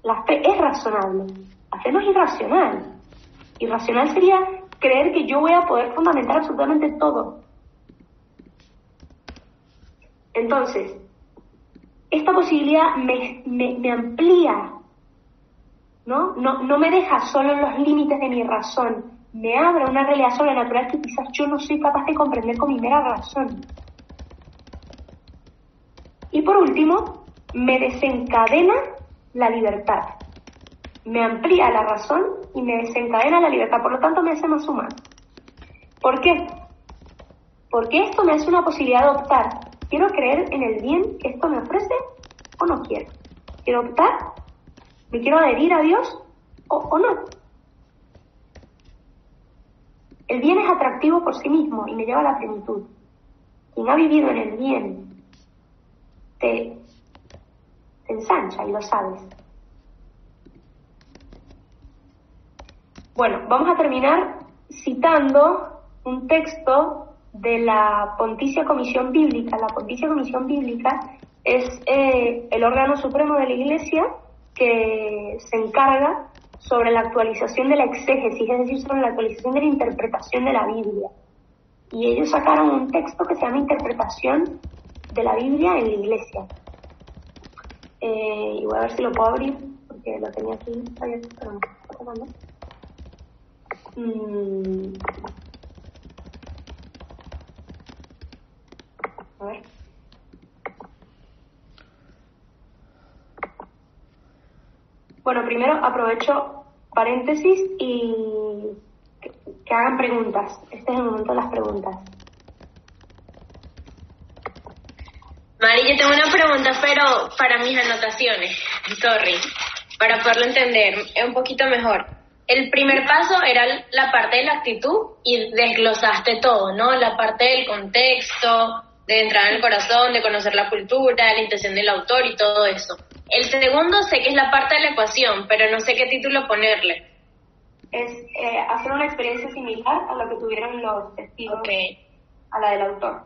La fe es razonable. La fe no es irracional. Irracional sería creer que yo voy a poder fundamentar absolutamente todo. Entonces, esta posibilidad me amplía, ¿no? No me deja solo en los límites de mi razón, me abre una realidad sobrenatural que quizás yo no soy capaz de comprender con mi mera razón. Y por último, me desencadena la libertad. Me amplía la razón y me desencadena la libertad, por lo tanto me hace más humano. ¿Por qué? Porque esto me hace una posibilidad de optar. ¿Quiero creer en el bien que esto me ofrece o no quiero? ¿Quiero optar? ¿Me quiero adherir a Dios o no? El bien es atractivo por sí mismo y me lleva a la plenitud. Quien ha vivido en el bien te ensancha y lo sabes. Bueno, vamos a terminar citando un texto de la Pontificia Comisión Bíblica. La Pontificia Comisión Bíblica es el órgano supremo de la Iglesia que se encarga sobre la actualización de la exégesis, es decir, sobre la actualización de la interpretación de la Biblia. Y ellos sacaron un texto que se llama Interpretación de la Biblia en la Iglesia. Y voy a ver si lo puedo abrir, porque lo tenía aquí abierto, pero no está tomando. A ver. Bueno, primero aprovecho paréntesis y que hagan preguntas. Este es el momento de las preguntas.
Mari, yo tengo una pregunta, pero para mis anotaciones, sorry, para poderlo entender un poquito mejor. El primer paso era la parte de la actitud y desglosaste todo, ¿no? La parte del contexto, de entrar en el corazón, de conocer la cultura, la intención del autor y todo eso. El segundo sé que es la parte de la ecuación, pero no sé qué título ponerle.
Es hacer una experiencia similar a lo que tuvieron los testigos, a la del autor.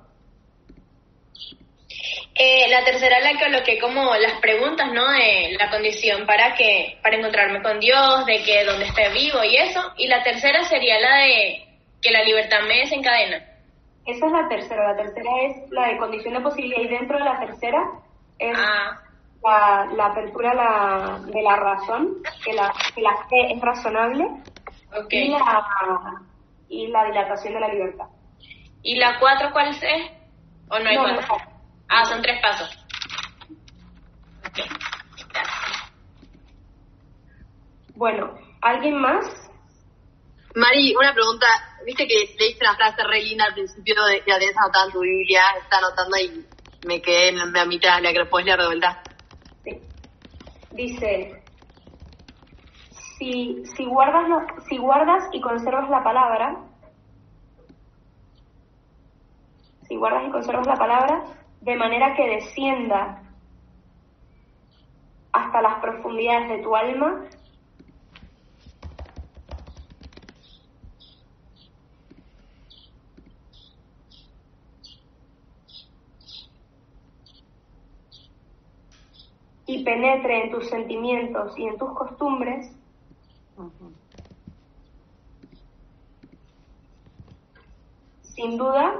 La tercera la coloqué como las preguntas, ¿no? De la condición para encontrarme con Dios, de que dónde esté vivo y eso. Y la tercera sería la de que la libertad me desencadena.
Esa es la tercera. La tercera es la de condición de posibilidad, y dentro de la tercera es la apertura de la razón, que la fe es razonable,
Okay.
y la dilatación de la libertad.
¿Y la 4 cuál es? ¿O no hay 4?
No.
Son 3 pasos. Okay.
Bueno, ¿alguien más?
Mari, una pregunta. Viste que leíste una frase re linda al principio de que la tenés anotada en tu Biblia, está anotando y me quedé en la mitad, la que después le revuelta.
Sí. Dice, si guardas y conservas la palabra, de manera que descienda hasta las profundidades de tu alma, y penetre en tus sentimientos y en tus costumbres, sin duda,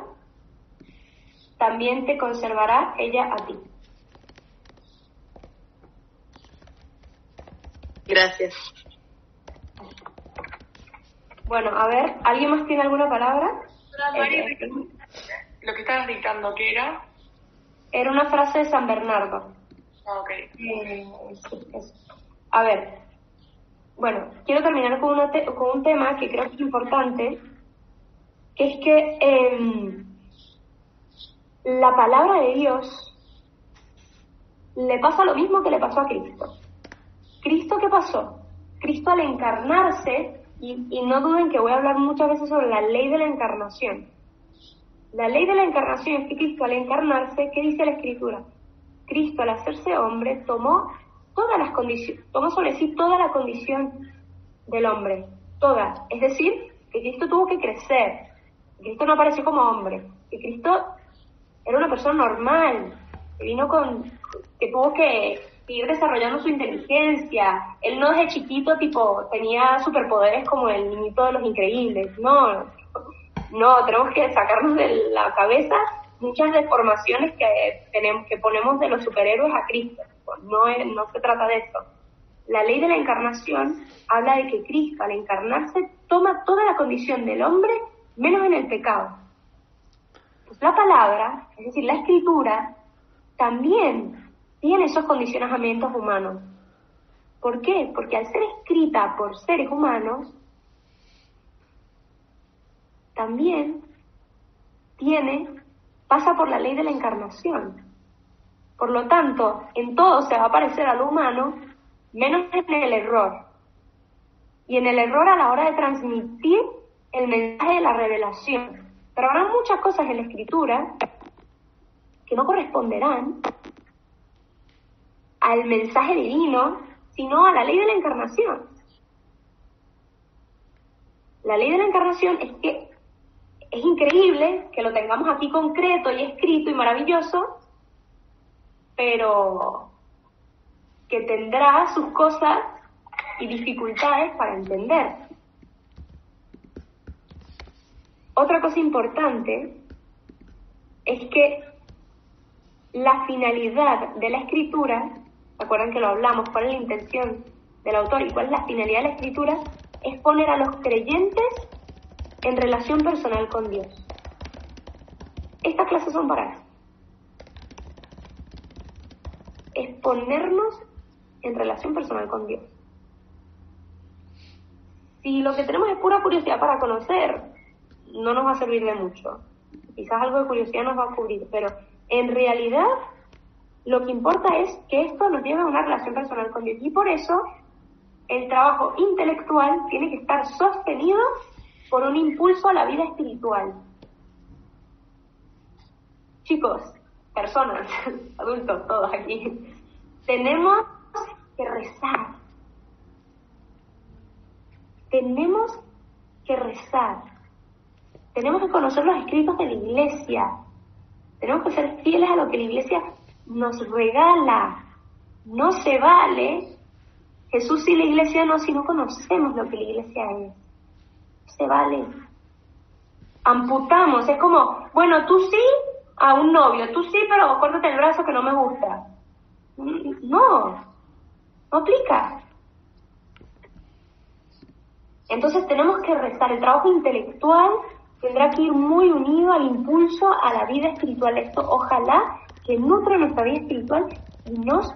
también te conservará ella a ti.
Gracias.
Bueno, a ver, ¿alguien más tiene alguna palabra?
Lo que estabas dictando, ¿qué era?
Era una frase de San Bernardo.
Ok.
Sí, eso. A ver, bueno, quiero terminar con un tema que creo que es importante, que es que la palabra de Dios le pasa lo mismo que le pasó a Cristo. ¿Cristo qué pasó? Cristo al encarnarse, y no duden que voy a hablar muchas veces sobre la ley de la encarnación. La ley de la encarnación es que Cristo al encarnarse, ¿qué dice la Escritura? Cristo al hacerse hombre tomó sobre sí toda la condición del hombre, toda. Es decir, que Cristo tuvo que crecer. Cristo no apareció como hombre, que Cristo era una persona normal, que tuvo que ir desarrollando su inteligencia. Él no desde chiquito tenía superpoderes como el niñito de los increíbles. No, tenemos que sacarnos de la cabeza muchas deformaciones que ponemos de los superhéroes a Cristo. No se trata de eso. La ley de la encarnación habla de que Cristo al encarnarse toma toda la condición del hombre menos en el pecado. Pues la palabra, es decir, la Escritura, también tiene esos condicionamientos humanos. ¿Por qué? Porque al ser escrita por seres humanos, también pasa por la ley de la encarnación. Por lo tanto, en todo se va a parecer a lo humano, menos en el error. Y en el error a la hora de transmitir el mensaje de la revelación. Pero habrá muchas cosas en la Escritura que no corresponderán al mensaje divino, sino a la ley de la encarnación. La ley de la encarnación es que es increíble que lo tengamos aquí concreto y escrito y maravilloso, pero que tendrá sus cosas y dificultades para entender. Otra cosa importante es que la finalidad de la Escritura, ¿se acuerdan que lo hablamos? ¿Cuál es la intención del autor y cuál es la finalidad de la Escritura? Es poner a los creyentes en relación personal con Dios. Estas clases son para eso. Es ponernos en relación personal con Dios. Si lo que tenemos es pura curiosidad para conocer, no nos va a servir de mucho. Quizás algo de curiosidad nos va a cubrir, pero en realidad lo que importa es que esto nos lleve a una relación personal con Dios. Y por eso el trabajo intelectual tiene que estar sostenido por un impulso a la vida espiritual. Chicos, personas, adultos, todos aquí, tenemos que rezar. Tenemos que rezar. Tenemos que conocer los escritos de la Iglesia. Tenemos que ser fieles a lo que la Iglesia nos regala. No se vale Jesús y la Iglesia no, si no conocemos lo que la Iglesia es. No se vale. amputamos, es como, bueno, tú sí a un novio, tú sí, pero córtate el brazo que no me gusta. No aplica. Entonces tenemos que rezar. El trabajo intelectual tendrá que ir muy unido al impulso a la vida espiritual. Esto ojalá que nutra nuestra vida espiritual y nos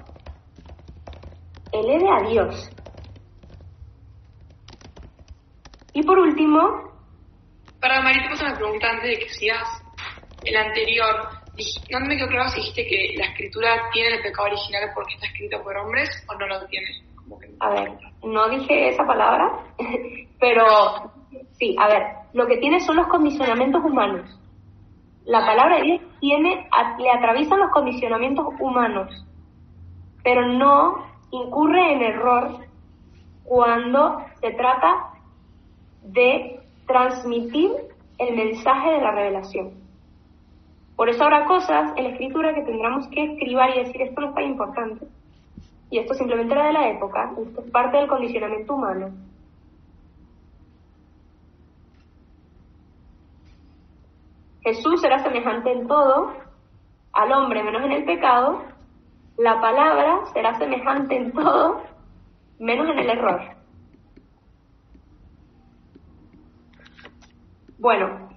eleve a Dios. Y por último...
Para Mari, te paso una pregunta antes de que sigas el anterior. No me quedó claro si dijiste que la escritura tiene el pecado original porque está escrito por hombres o no lo tiene.
A ver, no dije esa palabra, pero sí, a ver, lo que tiene son los condicionamientos humanos. La palabra de Dios le atraviesan los condicionamientos humanos, pero no incurre en error cuando se trata de transmitir el mensaje de la revelación. Por eso habrá cosas en la escritura que tendremos que escribir y decir, esto no es tan importante. Y esto simplemente era de la época, esto es parte del condicionamiento humano. Jesús era semejante en todo al hombre, menos en el pecado. La palabra será semejante en todo, menos en el error. Bueno,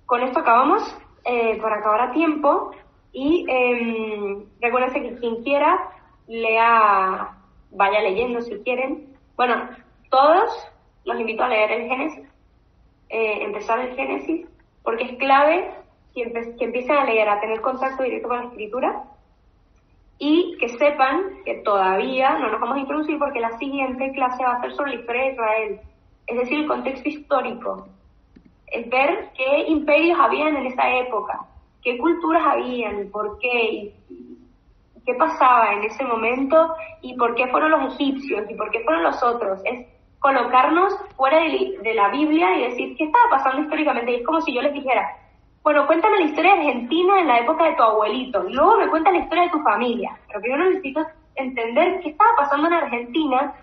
con esto acabamos, para acabar a tiempo. Y recuérdense que quien quiera, vaya leyendo si quieren. Bueno, todos los invito a leer el Génesis, empezar el Génesis, porque es clave que empiecen a leer, a tener contacto directo con la Escritura, y que sepan que todavía no nos vamos a introducir porque la siguiente clase va a ser sobre la historia de Israel, es decir, el contexto histórico, es ver qué imperios habían en esa época, qué culturas habían, por qué, y qué pasaba en ese momento, y por qué fueron los egipcios, y por qué fueron los otros. Es colocarnos fuera de la Biblia y decir, ¿qué estaba pasando históricamente? Y es como si yo les dijera, bueno, cuéntame la historia de Argentina en la época de tu abuelito, y luego me cuentas la historia de tu familia. Pero primero necesito entender qué estaba pasando en Argentina,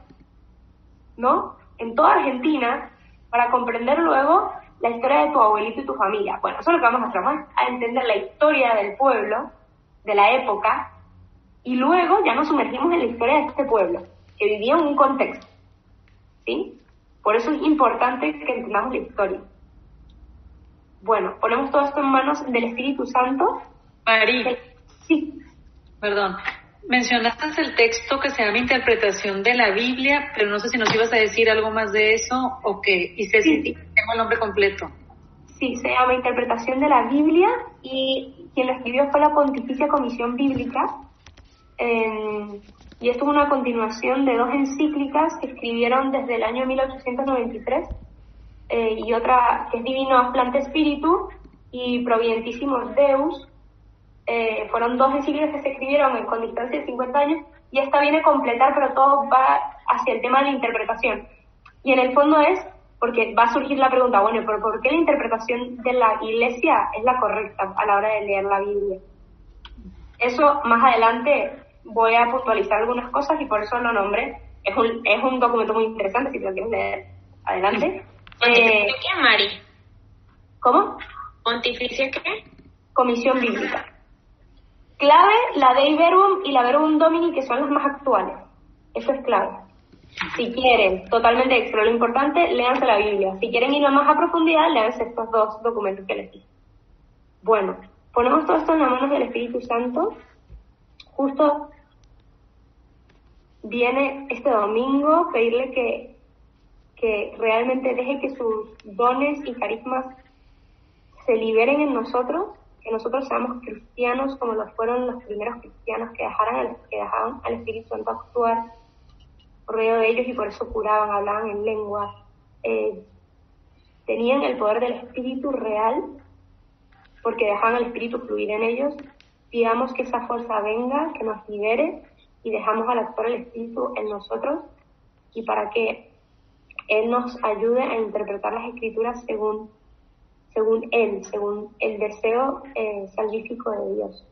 ¿no? En toda Argentina, para comprender luego la historia de tu abuelito y tu familia. Bueno, eso es lo que vamos a hacer, vamos a entender la historia del pueblo, de la época, y luego ya nos sumergimos en la historia de este pueblo, que vivía en un contexto, ¿sí? Por eso es importante que entendamos la historia. Bueno, ponemos todo esto en manos del Espíritu Santo.
Mari,
Sí.
perdón, mencionaste el texto que se llama Interpretación de la Biblia, pero no sé si nos ibas a decir algo más de eso o qué. Y sé si tengo el nombre completo.
Sí, se llama Interpretación de la Biblia y quien lo escribió fue la Pontificia Comisión Bíblica. Y esto es una continuación de 2 encíclicas que escribieron desde el año 1893 y otra que es Divino Aflante Spiritu y Providentissimus Deus. Fueron 2 encíclicas que se escribieron con distancia de 50 años y esta viene a completar, pero todo va hacia el tema de la interpretación. Y en el fondo es porque va a surgir la pregunta, bueno, ¿pero por qué la interpretación de la Iglesia es la correcta a la hora de leer la Biblia? Eso más adelante voy a puntualizar algunas cosas y por eso lo nombré. Es un documento muy interesante si lo quieres leer. Adelante.
¿Pontificia qué, Mari?
¿Cómo?
¿Pontificia qué?
Comisión Bíblica. Clave, la Dei Verbum y la Verbum Domini, que son las más actuales. Eso es clave. Si quieren totalmente extra lo importante, léanse la Biblia. Si quieren ir a más a profundidad, léanse estos 2 documentos que les dije. Bueno, ponemos todo esto en las manos del Espíritu Santo. Justo viene este domingo pedirle que realmente deje que sus dones y carismas se liberen en nosotros, que nosotros seamos cristianos como lo fueron los primeros cristianos que dejaban al Espíritu Santo actuar por medio de ellos y por eso curaban, hablaban en lenguas, tenían el poder del Espíritu real porque dejaban al Espíritu fluir en ellos. Pidamos que esa fuerza venga, que nos libere y dejamos al actuar el Espíritu en nosotros y para que Él nos ayude a interpretar las Escrituras según Él, según el deseo salvífico de Dios.